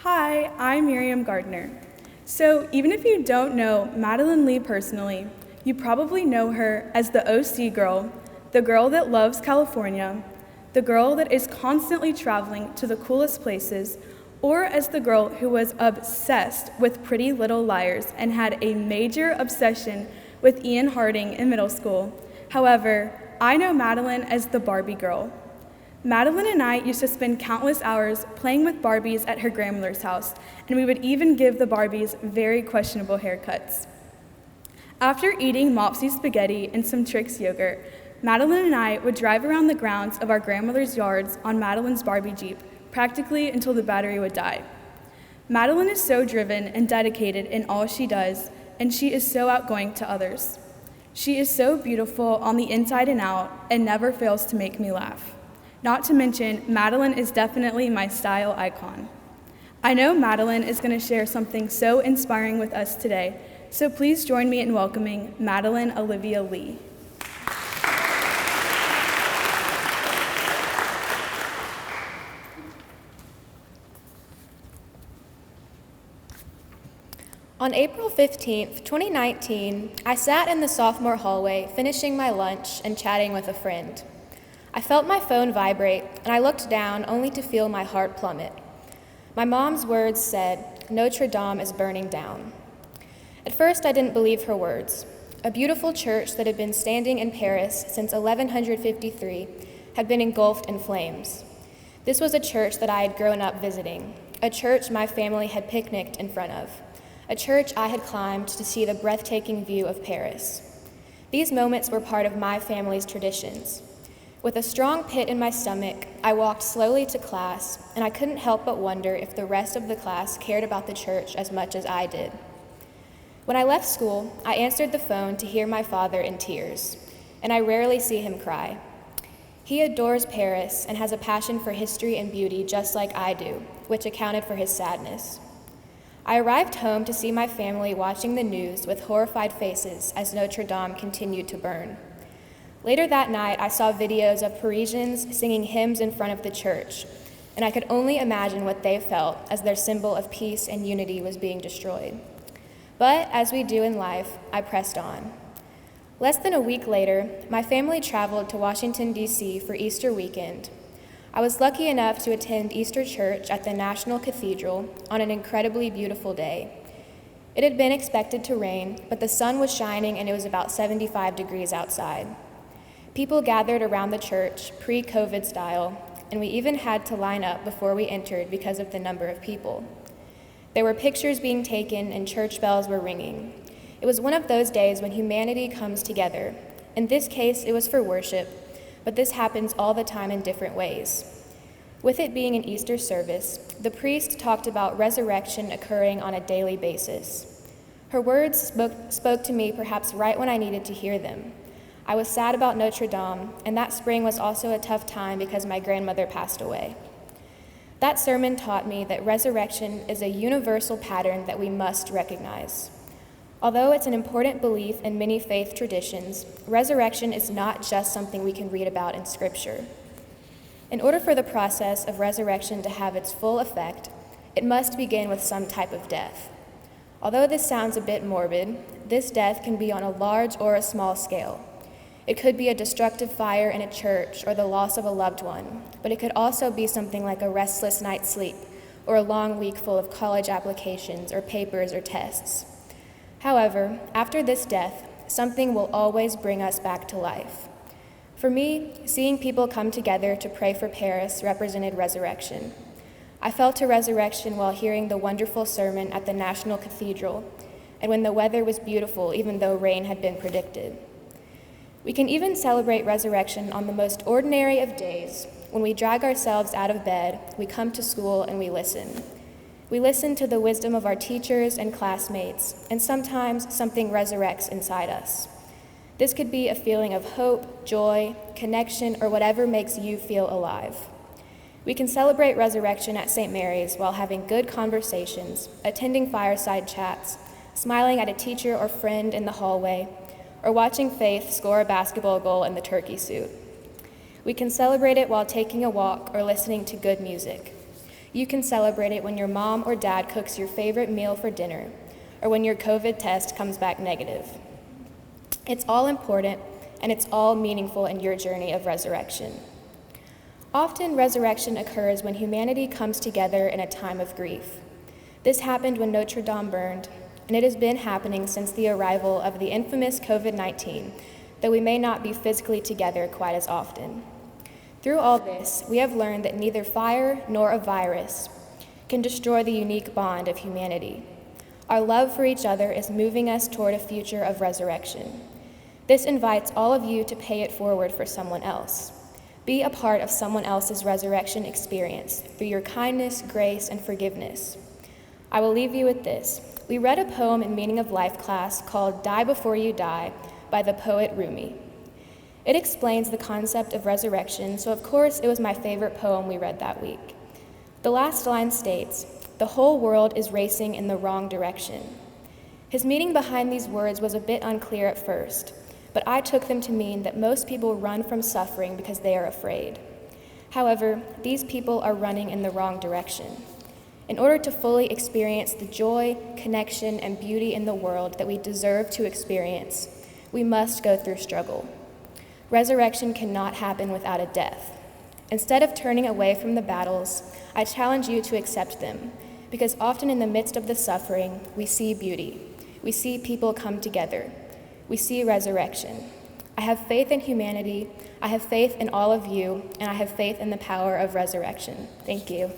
Hi, I'm Miriam Gardner. So, even if you don't know Madeleine Lee personally, you probably know her as the OC girl, the girl that loves California, the girl that is constantly traveling to the coolest places, or as the girl who was obsessed with Pretty Little Liars and had a major obsession with Ian Harding in middle school. However, I know Madeleine as the Barbie girl. Madeleine and I used to spend countless hours playing with Barbies at her grandmother's house, and we would even give the Barbies very questionable haircuts. After eating Mopsy spaghetti and some Trix yogurt, Madeleine and I would drive around the grounds of our grandmother's yards on Madeleine's Barbie Jeep, practically until the battery would die. Madeleine is so driven and dedicated in all she does, and she is so outgoing to others. She is so beautiful on the inside and out, and never fails to make me laugh. Not to mention, Madeleine is definitely my style icon. I know Madeleine is going to share something so inspiring with us today, so please join me in welcoming Madeleine Olivia Lee. On April 15th, 2019, I sat in the sophomore hallway finishing my lunch and chatting with a friend. I felt my phone vibrate, and I looked down only to feel my heart plummet. My mom's words said, "Notre Dame is burning down." At first, I didn't believe her words. A beautiful church that had been standing in Paris since 1153 had been engulfed in flames. This was a church that I had grown up visiting, a church my family had picnicked in front of, a church I had climbed to see the breathtaking view of Paris. These moments were part of my family's traditions. With a strong pit in my stomach, I walked slowly to class, and I couldn't help but wonder if the rest of the class cared about the church as much as I did. When I left school, I answered the phone to hear my father in tears, and I rarely see him cry. He adores Paris and has a passion for history and beauty just like I do, which accounted for his sadness. I arrived home to see my family watching the news with horrified faces as Notre Dame continued to burn. Later that night, I saw videos of Parisians singing hymns in front of the church, and I could only imagine what they felt as their symbol of peace and unity was being destroyed. But as we do in life, I pressed on. Less than a week later, my family traveled to Washington, D.C. for Easter weekend. I was lucky enough to attend Easter church at the National Cathedral on an incredibly beautiful day. It had been expected to rain, but the sun was shining and it was about 75 degrees outside. People gathered around the church, pre-COVID style, and we even had to line up before we entered because of the number of people. There were pictures being taken and church bells were ringing. It was one of those days when humanity comes together. In this case, it was for worship, but this happens all the time in different ways. With it being an Easter service, the priest talked about resurrection occurring on a daily basis. Her words spoke to me perhaps right when I needed to hear them. I was sad about Notre Dame, and that spring was also a tough time because my grandmother passed away. That sermon taught me that resurrection is a universal pattern that we must recognize. Although it's an important belief in many faith traditions, resurrection is not just something we can read about in Scripture. In order for the process of resurrection to have its full effect, it must begin with some type of death. Although this sounds a bit morbid, this death can be on a large or a small scale. It could be a destructive fire in a church or the loss of a loved one, but it could also be something like a restless night's sleep or a long week full of college applications or papers or tests. However, after this death, something will always bring us back to life. For me, seeing people come together to pray for Paris represented resurrection. I felt a resurrection while hearing the wonderful sermon at the National Cathedral, and when the weather was beautiful even though rain had been predicted. We can even celebrate resurrection on the most ordinary of days. When we drag ourselves out of bed, we come to school and we listen. We listen to the wisdom of our teachers and classmates, and sometimes something resurrects inside us. This could be a feeling of hope, joy, connection, or whatever makes you feel alive. We can celebrate resurrection at St. Mary's while having good conversations, attending fireside chats, smiling at a teacher or friend in the hallway, or watching Faith score a basketball goal in the turkey suit. We can celebrate it while taking a walk or listening to good music. You can celebrate it when your mom or dad cooks your favorite meal for dinner, or when your COVID test comes back negative. It's all important, and it's all meaningful in your journey of resurrection. Often, resurrection occurs when humanity comes together in a time of grief. This happened when Notre Dame burned, and it has been happening since the arrival of the infamous COVID-19, though we may not be physically together quite as often. Through all this, we have learned that neither fire nor a virus can destroy the unique bond of humanity. Our love for each other is moving us toward a future of resurrection. This invites all of you to pay it forward for someone else. Be a part of someone else's resurrection experience through your kindness, grace, and forgiveness. I will leave you with this. We read a poem in Meaning of Life class called Die Before You Die by the poet Rumi. It explains the concept of resurrection, so of course it was my favorite poem we read that week. The last line states, "The whole world is racing in the wrong direction." His meaning behind these words was a bit unclear at first, but I took them to mean that most people run from suffering because they are afraid. However, these people are running in the wrong direction. In order to fully experience the joy, connection, and beauty in the world that we deserve to experience, we must go through struggle. Resurrection cannot happen without a death. Instead of turning away from the battles, I challenge you to accept them, because often in the midst of the suffering, we see beauty. We see people come together. We see resurrection. I have faith in humanity, I have faith in all of you, and I have faith in the power of resurrection. Thank you.